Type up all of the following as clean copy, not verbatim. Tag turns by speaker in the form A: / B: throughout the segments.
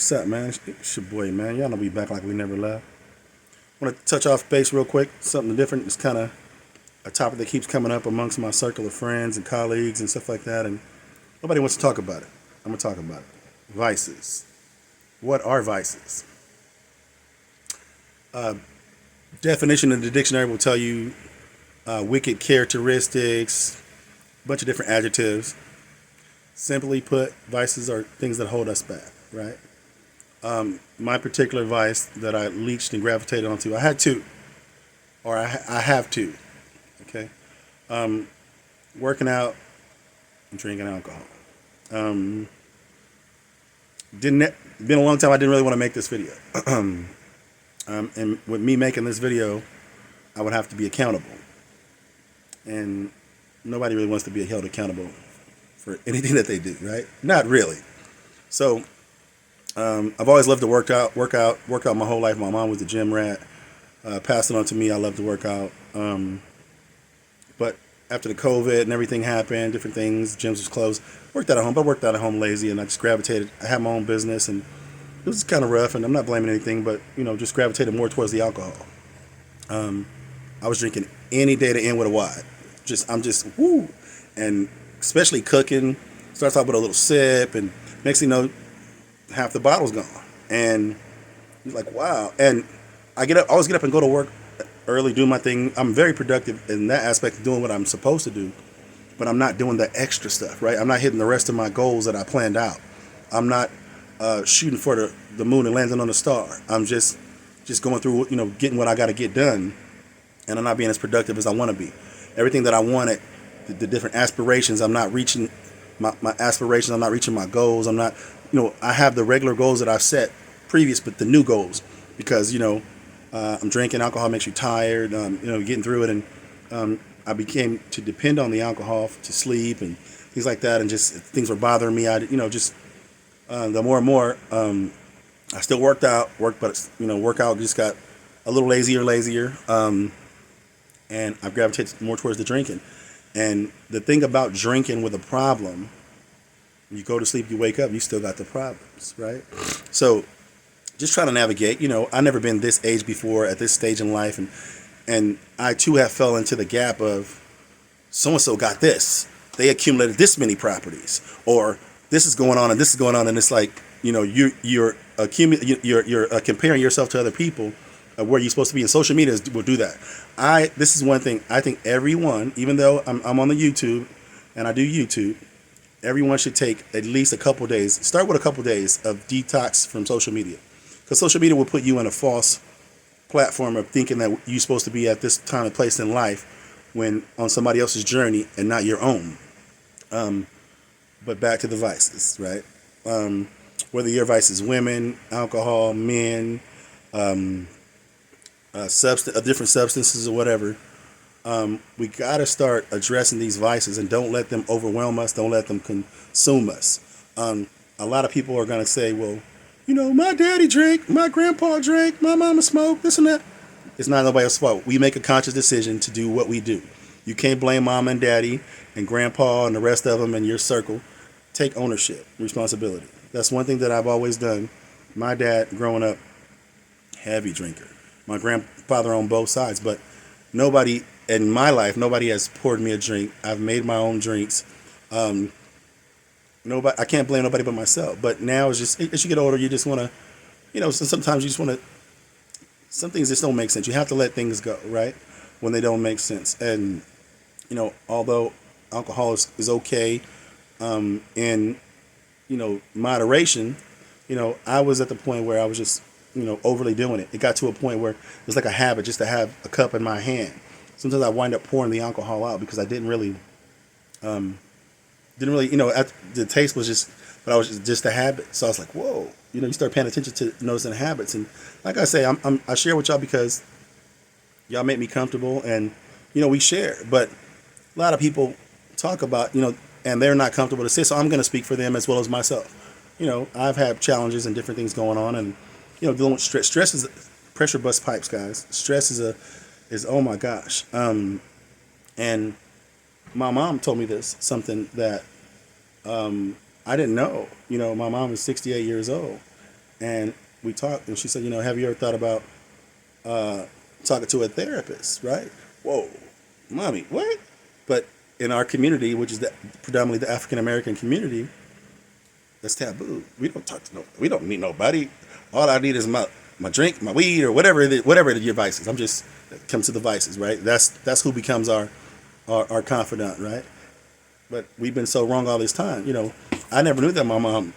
A: What's up, man? It's your boy, man. Y'all know we back like we never left. Want to touch off base real quick. Something different. It's kind of a topic that keeps coming up amongst my circle of friends and colleagues and stuff like that, and nobody wants to talk about it. I'm gonna talk about it. Vices. What are vices? Uh, Definition in the dictionary will tell you wicked characteristics, a bunch of different adjectives. Simply put, vices are things that hold us back, right? My particular vice that I leached and gravitated onto, I had two, or I have two. Okay, working out and drinking alcohol. Um, didn't Been a long time. I didn't really want to make this video, and with me making this video, I would have to be accountable, and nobody really wants to be held accountable for anything that they do, right? Not really. So I've always loved to work out my whole life. My mom was a gym rat. Passed it on to me. I love to work out. But after the COVID and everything happened, different things, gyms was closed. Worked out at home, but worked out at home lazy, and I just gravitated. I had my own business, and it was kind of rough. And I'm not blaming anything, but just gravitated more towards the alcohol. I was drinking any day to end with a Y. I'm just woo, and especially cooking. Starts off with a little sip, and next thing you know, half the bottle's gone. And you're like, wow. And I always get up and go to work early, do my thing. I'm very productive in that aspect of doing what I'm supposed to do, but I'm not doing the extra stuff, right? I'm not hitting the rest of my goals that I planned out. I'm not shooting for the moon and landing on the star. I'm just going through, getting what I got to get done, and I'm not being as productive as I want to be. Everything that I wanted, the different aspirations, I'm not reaching my aspirations. I'm not reaching my goals. I'm not, I have the regular goals that I've set previous, but the new goals, because, I'm drinking alcohol makes you tired, getting through it. And I became to depend on the alcohol to sleep and things like that. And just things were bothering me. The more and more, I still but, workout just got a little lazier. And I've gravitated more towards the drinking. And the thing about drinking with a problem, you go to sleep, you wake up, you still got the problems, right? So just trying to navigate. I never been this age before at this stage in life, and I too have fell into the gap of so and so got this. They accumulated this many properties, or this is going on and this is going on, and it's like you're comparing yourself to other people where you're supposed to be. And social media will do that. This is one thing I think everyone, even though I'm on the YouTube and I do YouTube, everyone should take at least a couple days. Start with a couple days of detox from social media, because social media will put you in a false platform of thinking that you're supposed to be at this time and place in life when on somebody else's journey and not your own. But back to the vices, right? Whether your vice is women, alcohol, men, different substances or whatever, we got to start addressing these vices and don't let them overwhelm us. Don't let them consume us. A lot of people are going to say, well, my daddy drank, my grandpa drank, my mama smoked, this and that. It's not nobody else's fault. We make a conscious decision to do what we do. You can't blame mama and daddy and grandpa and the rest of them in your circle. Take ownership, responsibility. That's one thing that I've always done. My dad, growing up, heavy drinker. My grandfather on both sides, but nobody in my life, nobody has poured me a drink. I've made my own drinks. I can't blame nobody but myself. But now it's just, as you get older, you just want to, sometimes you just want to, some things just don't make sense. You have to let things go, right? When they don't make sense. And, although alcohol is okay, in, moderation, I was at the point where I was just, overly doing it. It got to a point where it was like a habit just to have a cup in my hand. Sometimes I wind up pouring the alcohol out because I didn't really, the taste was just, but I was just a habit. So I was like, whoa, you start paying attention to noticing habits. And like I say, I share with y'all because y'all make me comfortable, and, we share. But a lot of people talk about, and they're not comfortable to say, so I'm going to speak for them as well as myself. I've had challenges and different things going on, and, dealing with stress. Stress is pressure bust pipes, guys. Stress is oh my gosh. And my mom told me something that I didn't know. My mom is 68 years old, And we talked, and she said, have you ever thought about talking to a therapist, right? Whoa, mommy, what? But in our community, which is predominantly the African American community, that's taboo. We don't talk to we don't need nobody. All I need is my drink, my weed, or whatever whatever your vices. I'm just comes to the vices, right? That's who becomes our confidant, right? But we've been so wrong all this time. I never knew that my mom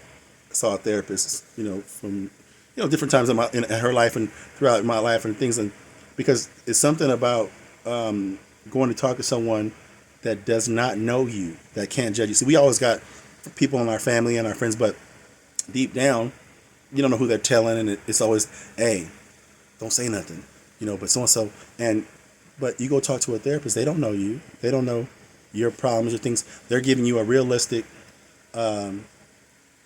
A: saw a therapist. From different times in her life and throughout my life and things, and because it's something about going to talk to someone that does not know you, that can't judge you. See, we always got people in our family and our friends, but deep down, you don't know who they're telling, and it's always, hey, don't say nothing, but so and so, but you go talk to a therapist, they don't know you, they don't know your problems or things. They're giving you a realistic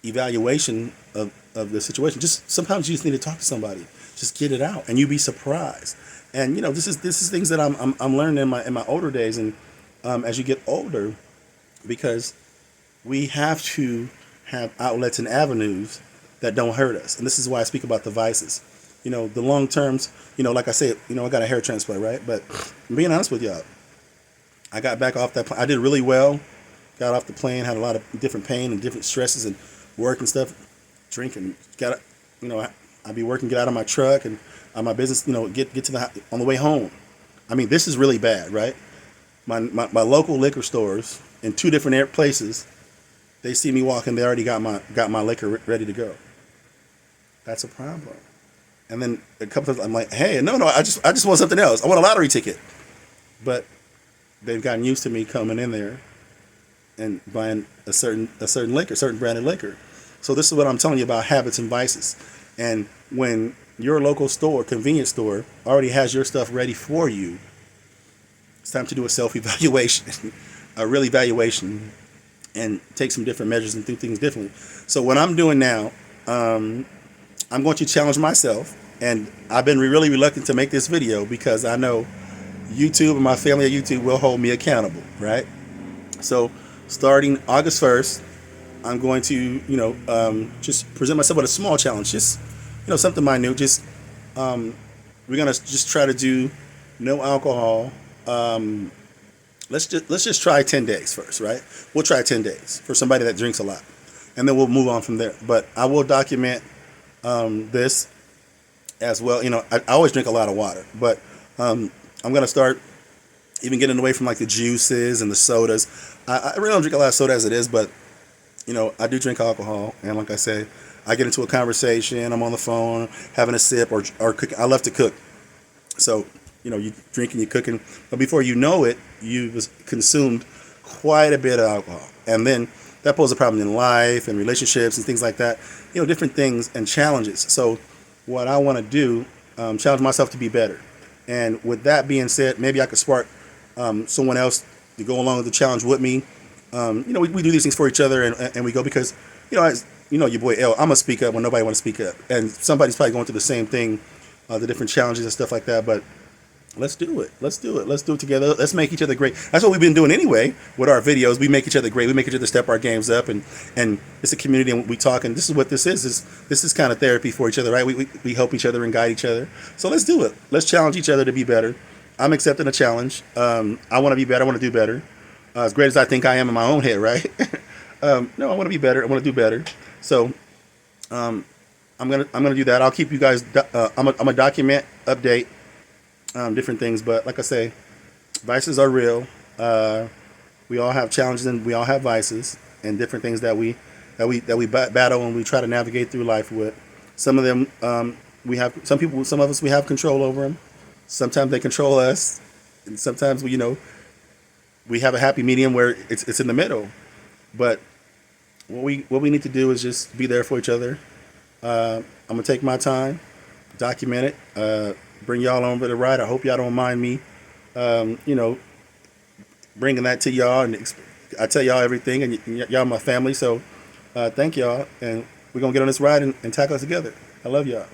A: evaluation of the situation. Just sometimes you just need to talk to somebody, just get it out, and you'd be surprised. And this is things that I'm learning in my older days, and as you get older, because we have to have outlets and avenues that don't hurt us. And this is why I speak about the vices. The long terms, like I said, I got a hair transplant, right? But I'm being honest with y'all. I got back off that plane. I did really well. Got off the plane, had a lot of different pain and different stresses and work and stuff. Drinking. I'd be working, get out of my truck and my business, get to on the way home. I mean, this is really bad, right? My local liquor stores in two different places, they see me walking, they already got my liquor ready to go. That's a problem. And then a couple times I'm like, hey, no, I just want something else. I want a lottery ticket. But they've gotten used to me coming in there and buying a certain liquor, certain branded liquor. So this is what I'm telling you about habits and vices. And when your local store, convenience store, already has your stuff ready for you, it's time to do a self-evaluation, a real evaluation, and take some different measures and do things differently. So what I'm doing now, I'm going to challenge myself, and I've been really reluctant to make this video because I know YouTube and my family at YouTube will hold me accountable, right? So starting August 1st, I'm going to, just present myself with a small challenge, just, something minute. Just, we're gonna just try to do no alcohol. Let's just try 10 days first, right? We'll try 10 days for somebody that drinks a lot, and then we'll move on from there. But I will document this as well. I always drink a lot of water, but I'm gonna start even getting away from like the juices and the sodas. I really don't drink a lot of soda as it is, but I do drink alcohol, and like I say, I get into a conversation, I'm on the phone, having a sip or cooking. I love to cook, so you drinking, you cooking, but before you know it, you've consumed quite a bit of alcohol, and then that poses a problem in life and relationships and things like that. Different things and challenges. So what I want to do, challenge myself to be better. And with that being said, maybe I could spark someone else to go along with the challenge with me. We do these things for each other, and we go because, as your boy L, I'm going to speak up when nobody want to speak up. And somebody's probably going through the same thing, the different challenges and stuff like that. But let's do it. Let's do it. Let's do it together. Let's make each other great. That's what we've been doing anyway with our videos. We make each other great. We make each other step our games up, and it's a community, and we talk. And this is what this is. This is kind of therapy for each other, right? We help each other and guide each other. So let's do it. Let's challenge each other to be better. I'm accepting a challenge. I want to be better. I want to do better. As great as I think I am in my own head, right? No, I want to be better. I want to do better. So I'm gonna do that. I'll keep you guys. I'm gonna document, update. Different things, but like I say, vices are real. We all have challenges, and we all have vices, and different things that we battle and we try to navigate through life with. Some of them we have. Some of us we have control over them. Sometimes they control us, and sometimes we have a happy medium where it's in the middle. But what we need to do is just be there for each other. I'm gonna take my time, document it. Bring y'all on for the ride. I hope y'all don't mind me, bringing that to y'all. And I tell y'all everything, and y'all my family. So thank y'all, and we're going to get on this ride and tackle it together. I love y'all.